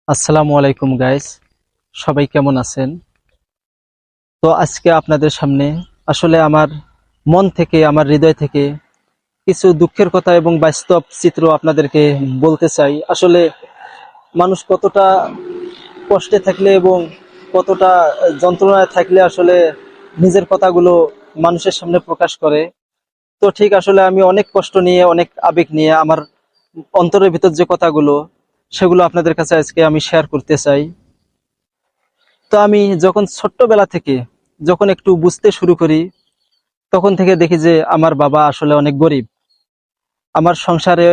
আসসালামু আলাইকুম গাইস, সবাই কেমন আছেন? তো আজকে আপনাদের সামনে আসলে আমার মন থেকে, আমার হৃদয় থেকে কিছু দুঃখের কথা এবং বাস্তব চিত্র আপনাদেরকে বলতে চাই। আসলে মানুষ কতটা কষ্টে থাকলে এবং কতটা যন্ত্রণায় থাকলে আসলে নিজের কথাগুলো মানুষের সামনে প্রকাশ করে। তো ঠিক আসলে আমি অনেক কষ্ট নিয়ে, অনেক আবেগ নিয়ে আমার অন্তরের ভিতর যে কথাগুলো, সেগুলো আপনাদের কাছে আজকে আমি শেয়ার করতে চাই। তো আমি যখন ছোট্টবেলা থেকে যখন একটু বুঝতে শুরু করি, তখন থেকে দেখি যে আমার বাবা আসলে অনেক গরিব। আমার সংসারে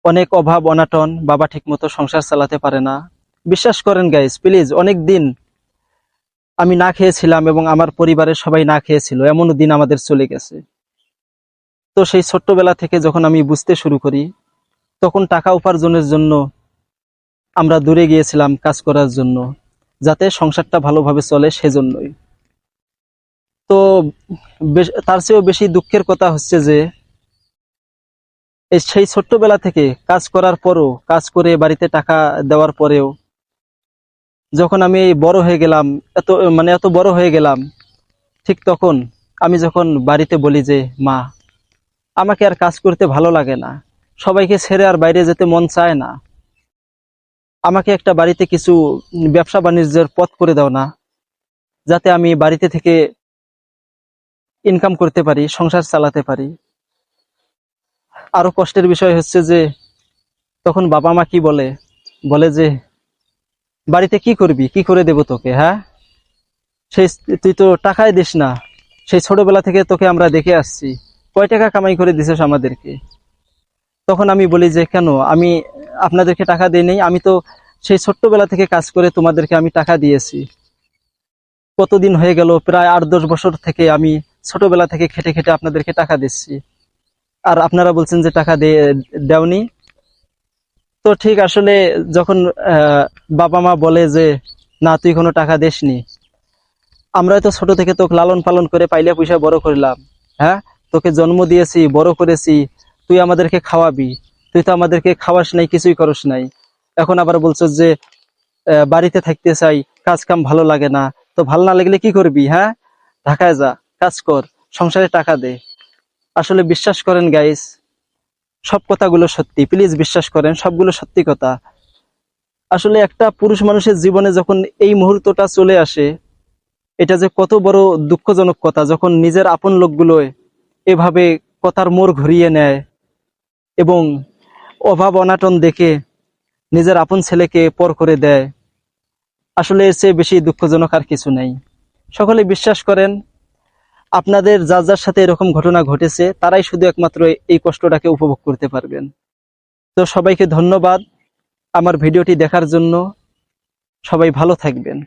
অনেক অভাব অনাটন, বাবা ঠিকমতো সংসার চালাতে পারে না। বিশ্বাস করেন গাইস, প্লিজ, অনেক দিন আমি না খেয়েছিলাম এবং আমার পরিবারের সবাই না খেয়েছিল, এমনও দিন আমাদের চলে গেছে। তো সেই ছোট্টবেলা থেকে যখন আমি বুঝতে শুরু করি, তখন টাকা উপার্জনের জন্য আমরা দূরে গিয়েছিলাম কাজ করার জন্য, যাতে সংসারটা ভালোভাবে চলে সেজন্যই। তো তার চেয়েও বেশি দুঃখের কথা হচ্ছে যে সেই ছোট্টবেলা থেকে কাজ করার পরও, কাজ করে বাড়িতে টাকা দেওয়ার পরেও, যখন আমি এই বড় হয়ে গেলাম, এত বড় হয়ে গেলাম, ঠিক তখন আমি যখন বাড়িতে বলি যে মা, আমাকে আর কাজ করতে ভালো লাগে না, সবাইকে ছেড়ে আর বাইরে যেতে মন চায় না, আমাকে একটা বাড়িতে কিছু ব্যবসা বাণিজ্যের পথ করে দাও না, যাতে আমি বাড়িতে থেকে ইনকাম করতে পারি, সংসার চালাতে পারি। আরো কষ্টের বিষয় হচ্ছে যে তখন বাবা মা কি বলে, বলে যে বাড়িতে কি করবি, কি করে দেব তোকে, হ্যাঁ, সেই তুই তো টাকাই দিস না, সেই ছোটবেলা থেকে তোকে আমরা দেখে আসছি, কয় টাকা কামাই করে দিছিস আমাদেরকে। তখন আমি বলি যে কেন আমি আপনাদেরকে টাকা দিই নাই, আমি তো সেই ছোট্টবেলা থেকে কাজ করে তোমাদেরকে আমি টাকা দিয়েছি। কতদিন হয়ে গেল, প্রায় 8-10 বছর থেকে আমি ছোটবেলা থেকে খেটে খেটে আপনাদেরকে টাকা দিচ্ছি, আর আপনারা বলছেন যে টাকা দেওনি। তো ঠিক আসলে যখন বাবা মা বলে যে না, তুই কোনো টাকা দিসনি, আমরা তো ছোট থেকে তোকে লালন পালন করে পাইলে পয়সা বড় করলাম, হ্যাঁ, তোকে জন্ম দিয়েছি, বড় করেছি, তুই আমাদেরকে খাওয়াবি, তুই তো আমাদেরকে খাওয়াস নাই, কিছুই করস নাই, এখন আবার বলছো যে বাড়িতে থাকতে চাই, কাজ কাম ভালো লাগে না। তো ভালো না লাগলে কি করবি, হ্যাঁ, ঢাকায় যা, কাজ কর, সংসারে টাকা দে। আসলে বিশ্বাস করেন গাইস, সব কথাগুলো সত্যি, প্লিজ বিশ্বাস করেন, সবগুলো সত্যি কথা। আসলে একটা পুরুষ মানুষের জীবনে যখন এই মুহূর্তটা চলে আসে, এটা যে কত বড় দুঃখজনক কথা, যখন নিজের আপন লোকগুলো এভাবে কথার মোড় ঘুরিয়ে নেয় এবং অভাব অনাটন দেখে নিজের আপন ছেলেকে পর করে দেয়। আসলে এর চেয়ে বেশি দুঃখজনক আর কিছু নেই। সকলে বিশ্বাস করেন, আপনাদের যার যার সাথে এরকম ঘটনা ঘটেছে, তারাই শুধু একমাত্র এই কষ্টটাকে উপভোগ করতে পারবেন। তো সবাইকে ধন্যবাদ আমার ভিডিওটি দেখার জন্য। সবাই ভালো থাকবেন।